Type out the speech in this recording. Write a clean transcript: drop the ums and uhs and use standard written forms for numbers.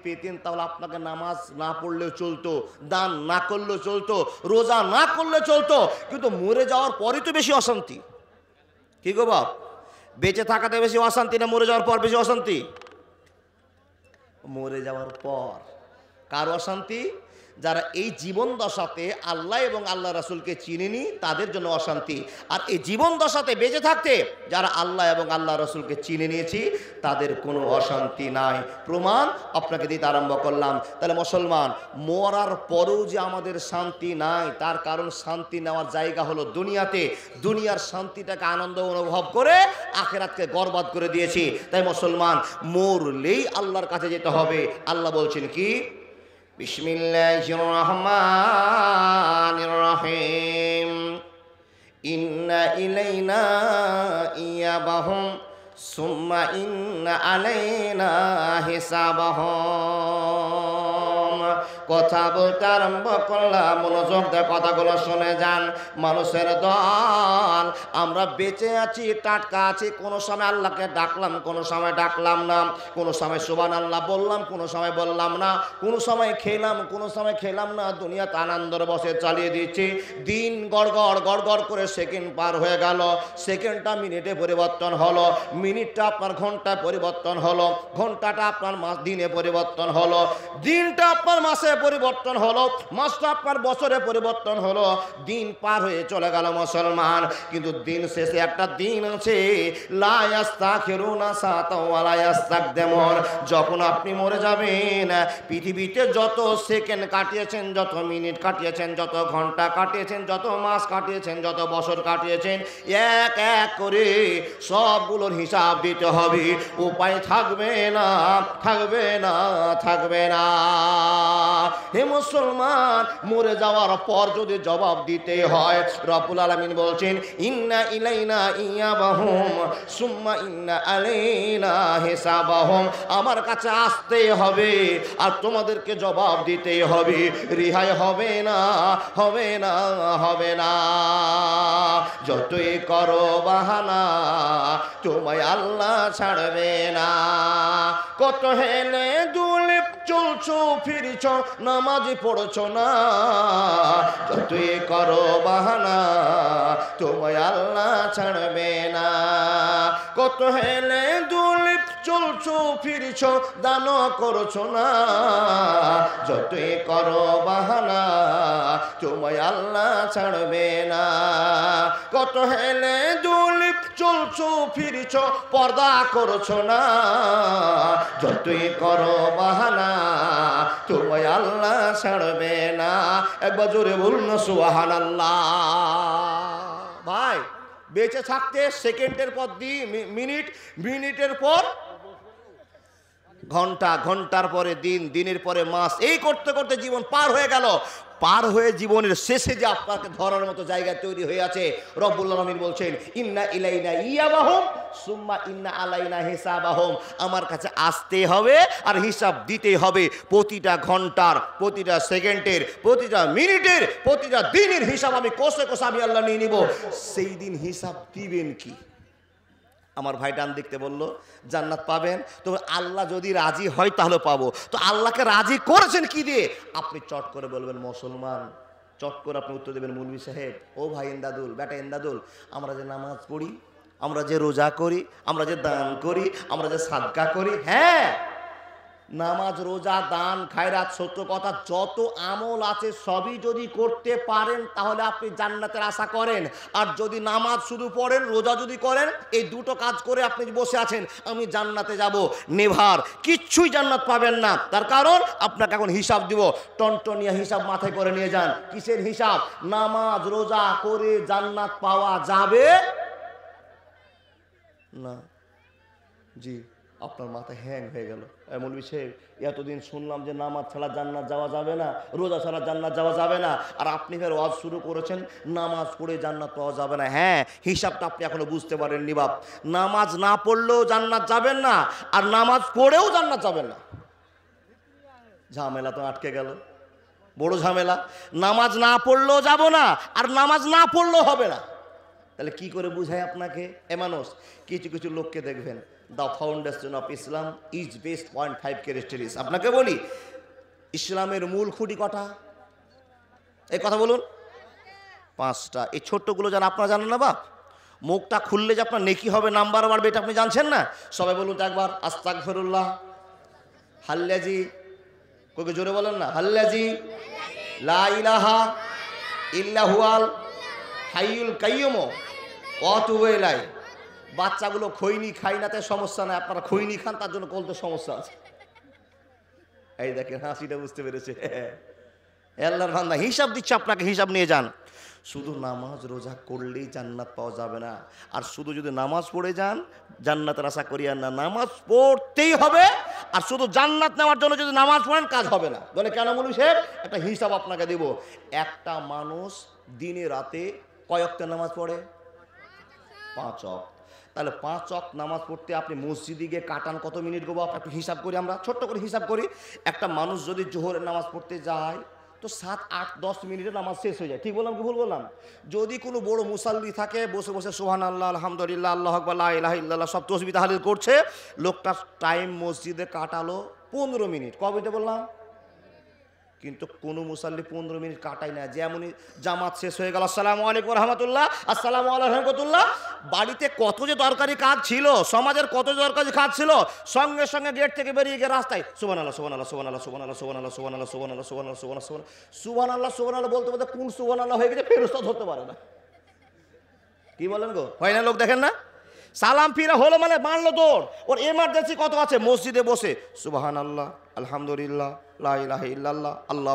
পেতেন তাহলে আপনাকে নামাজ না পড়লেও চলতো, দান না করলেও চলতো, রোজা না করলে চলতো, কিন্তু মরে যাওয়ার পরই তো বেশি অশান্তি। কি গো বাপ, বেঁচে থাকাতে বেশি অশান্তি না মরে যাওয়ার পর বেশি অশান্তি? মরে যাওয়ার পর। কার অশান্তি? যারা এই জীবন দশাতে আল্লাহ এবং আল্লাহ রাসূলকে চিনেনি তাদের জন্য অশান্তি। আর এই জীবন দশাতে বেঁচে থাকতে যারা আল্লাহ এবং আল্লাহ রাসূলকে চিনে নিয়েছি তাদের কোনো অশান্তি নাই। প্রমাণ আপনাকে দিতে আরম্ভ করলাম। তাহলে মুসলমান, মরার পরেও যে আমাদের শান্তি নাই তার কারণ শান্তি নেওয়ার জায়গা হলো দুনিয়াতে। দুনিয়ার শান্তিটাকে আনন্দ অনুভব করে আখিরাতকে বরবাদ করে দিয়েছি। তাই মুসলমান, মরলেই আল্লাহর কাছে যেতে হবে। আল্লাহ বলছেন কি? বিসমিল্লাহির রহমানির রহিম। ইন্না ইলাইনা ইয়াবাহুম সুম্মা ইন্না আলাইনা হিসাবাহুম। কথা বলতে আরম্ভ করলাম, মনোযোগ দিয়ে কথাগুলো শুনে যান। মানুষের দল, আমরা বেঁচে আছি, টাটকা আছি, কোনো সময় আল্লাহকে ডাকলাম, কোনো সময় ডাকলাম না, কোনো সময় সুবহানাল্লাহ বললাম, কোনো সময় বললাম না, কোনো সময় খেলাম, কোনো সময় খেলাম না, দুনিয়াতে আনন্দের বসে চালিয়ে দিচ্ছি। দিন গড়গড় গড়গড় করে সেকেন্ড পার হয়ে গেল, সেকেন্ডটা মিনিটে পরিবর্তন হলো, মিনিটটা আপনার ঘন্টায় পরিবর্তন হলো, ঘন্টাটা আপনার দিনে পরিবর্তন হলো, দিনটা আপনার মাসে পরিবর্তন হলো, মাসটা আপনার বছরে পরিবর্তন হলো, দিন পার হয়ে চলে গেল মুসলমান। কিন্তু দিন শেষে একটা দিন আছে, লা ইস্তাখিরুনা সাআতাও ওয়া লা ইস্তাকদিমুন। যখন আপনি মরে যাবেন, পৃথিবীতে যত সেকেন্ড কাটিয়েছেন, যত মিনিট কাটিয়েছেন, যত ঘন্টা কাটিয়েছেন, যত মাস কাটিয়েছেন, যত বছর কাটিয়েছেন, এক এক করে সবগুলোর হিসাব দিতে হবে। উপায় থাকবে না, থাকবে না, থাকবে না। হে মুসলমান, মরে যাওয়ার পর যদি জবাব দিতে হয়, রব্বুল আলামিন বলছেন ইন্না ইলাইনা ইয়াবাহুম সুম্মা ইন্না আলাইনা হিসাবাহুম। আমার কাছে আসতে হবে আর তোমাদেরকে জবাব দিতে হবে, রিহাই হবে না, হবে না, হবে না। যতই করো বাহানা তোমায় আল্লাহ ছাড়বে না। কত হেলে দুলে চলছো ফিরছো, নামাজ পড়ছো না, যতই করো বাহানা তোমায় আল্লাহ ছাড়বে না। কত হেলে দুলে চলছো ফিরছো, দান করছো না, যতই করো বাহানা তোমায় আল্লাহ ছাড়বে না। কত হেলে দুলে চলছো ফিরছো, পর্দা করছো না, যতই করো বাহানা তোমায় আল্লাহ ছাড়বে না। একবার জোরে বলুন না সুবহানাল্লাহ। ভাই, বেঁচে থাকতে সেকেন্ডের পর মিনিট, মিনিটের পর ঘন্টা, ঘন্টার পরে দিন, দিনের পরে মাস, এই করতে করতে জীবন পার হয়ে গেল। পার হয়ে জীবনের শেষে যে আপনাকে ধরার মতো জায়গা তৈরি হয়ে আছে, রব্বুল আলামিন বলছেন ইন্না ইলাইনা ইয়াবাহুম সুম্মা ইন্না আলাইনা হিসাবাহুম। আমার কাছে আসতে হবে আর হিসাব দিতে হবে। প্রতিটা ঘন্টার, প্রতিটা সেকেন্ডের, প্রতিটা মিনিটের, প্রতিটা দিনের হিসাব আমি কোষে কোষে আমি আল্লাহ নিয়ে নিব। সেই দিন হিসাব দিবেন কি? আমার ভাই ডান দেখতে বললো জান্নাত পাবেন, তো আল্লাহ যদি রাজি হয় তাহলে পাবো। তো আল্লাহকে রাজি করেছেন কি দিয়ে? আপনি চট করে বলবেন মুসলমান, চট করে আপনি উত্তর দেবেন মৌলভী সাহেব, ও ভাই এন্দাদুল, বেটা এন্দাদুল, আমরা যে নামাজ পড়ি, আমরা যে রোজা করি, আমরা যে দান করি, আমরা যে সাদকা করি, হ্যাঁ, নামাজ রোজা দান খায়রাত সত্য কথা যত আমল আছে সবই যদি করতে পারেন তাহলে আপনি জান্নাতের আশা করেন। আর যদি নামাজ শুধু পড়েন, রোজা যদি করেন, এই দুটো কাজ করে আপনি বসে আছেন আমি জান্নাতে যাব, নেভার, কিচ্ছুই জান্নাত পাবেন না। তার কারণ আপনাকে এখন হিসাব দিব, টনটনিয়া হিসাব মাথায় করে নিয়ে যান। কিসের হিসাব? নামাজ রোজা করে জান্নাত পাওয়া যাবে না। জি, আপনার মাথা হ্যাং হয়ে গেল। মৌলভী সাহেব, এতদিন শুনলাম যে নামাজ ছাড়া জান্নাত যাওয়া যাবে না, রোজা ছাড়া জান্নাত যাওয়া যাবে না, আর আপনি ফের ওয়াজ শুরু করেছেন নামাজ পড়ে জান্নাত পাওয়া যাবে না। হ্যাঁ, হিসাবটা আপনি এখনো বুঝতে পারেননি বাপ। নামাজ না পড়লেও জান্নাত যাবেন না, আর নামাজ পড়েও জান্নাত যাবেন না। ঝামেলা তো আটকে গেল, বড় ঝামেলা। নামাজ না পড়লেও যাব না, আর নামাজ না পড়লেও হবে না। তাহলে কি করে বুঝায় আপনাকে? এ মানুষ, কিছু কিছু লোককে দেখবেন the foundation of Islam is best 0.5 characteristics. আপনাকে বলি ইসলামের মূল খুঁটি কটা? এই কথা বলুন। 5টা। এই ছোট্টগুলো জানা আপনারা জানেন না বাপ? মুখটা খুললে যে আপনার নেকি হবে, নাম্বার বাড়বে, এটা আপনি জানছেন না? সবাই বলুন তো একবার, আস্তাগফিরুল্লাহ, হাল্লাজি, কই জোরে বলেন না, হাল্লাজি লা ইলাহা ইল্লা হুয়াল হাইয়ুল কাইয়্যুম ওয়া আতুবু ইলাইহি। বাচ্চাগুলো খৈনি খাই না, তাই সমস্যা নাই, আপনারা খৈনি খান তার জন্য কলতে সমস্যা আছে। এই দেখেন হাসিটা বুঝতে পেরেছে। আল্লাহর বান্দা হিসাব দিচ্ছে আপনাকে, হিসাব নিয়ে যান। শুধু নামাজ রোজা করলেই জান্নাত পাওয়া যাবে না। আর শুধু যদি নামাজ পড়ে যান জান্নাতের আশা করিয়েন না, নামাজ পড়তেই হবে। আর শুধু জান্নাত নেওয়ার জন্য যদি নামাজ পড়েন কাজ হবে না। বলে কেন মৌলভী সাহেব? একটা হিসাব আপনাকে দেব। একটা মানুষ দিনে রাতে কয় ওয়াক্ত নামাজ পড়ে? 5 ওয়াক্ত। তাহলে 5 ওয়াক্ত নামাজ পড়তে আপনি মসজিদে গিয়ে কাটান কত মিনিট গো বাপ? একটু হিসাব করি, আমরা ছোট্ট করে হিসাব করি। একটা মানুষ যদি জোহরের নামাজ পড়তে যায় তো 7, 8, 10 মিনিটে নামাজ শেষ হয়ে যায়। ঠিক বললাম কি ভুল বললাম? যদি কোনো বড় মুসাল্লি থাকে বসে বসে সুবহানাল্লাহ, আলহামদুলিল্লাহ, আল্লাহু আকবার, লা ইলাহা ইল্লাল্লাহ সব তাসবিহ তাহলিল করছে, লোকটার টাইম মসজিদে কাটালো 15 মিনিট। কবে এটা বললাম? কিন্তু কোনো মুসাল্লি 15 মিনিট কাটায় না। যেমনই জামাত শেষ হয়ে গেল, আসসালামু আলাইকুম রাহমাতুল্লাহ, আসসালামু আলাইকুম রাহমাতুল্লাহ, বাড়িতে কত যে দরকারি কাজ ছিল, সমাজের কত দরকারি কাজ ছিল, সঙ্গে সঙ্গে গেট থেকে বেরিয়ে গিয়ে রাস্তায় সুবহানাল্লাহ সুবহানাল্লাহ সুবহানাল্লাহ সুবহানাল্লাহ সুবহানাল্লাহ সুবহানাল্লাহ সুবহানাল্লাহ সুবহানাল্লাহ সুবহানাল্লাহ সুবহানাল্লাহ সুবহানাল্লাহ বলতে বলতে কোন সুবহানাল্লাহ হয়ে গেছে ফেরেশতা ধরতে পারে না। কি বলেন গো? হয় না? লোক দেখেন না, সালাম ফিরা হলো মানে মানলো দৌড়। ওর এমার্জেন্সি কত আছে? মসজিদে বসে সুবহানাল্লাহ, আলহামদুলিল্লাহ, লা ইলাহা ইল্লাল্লাহ, আল্লাহ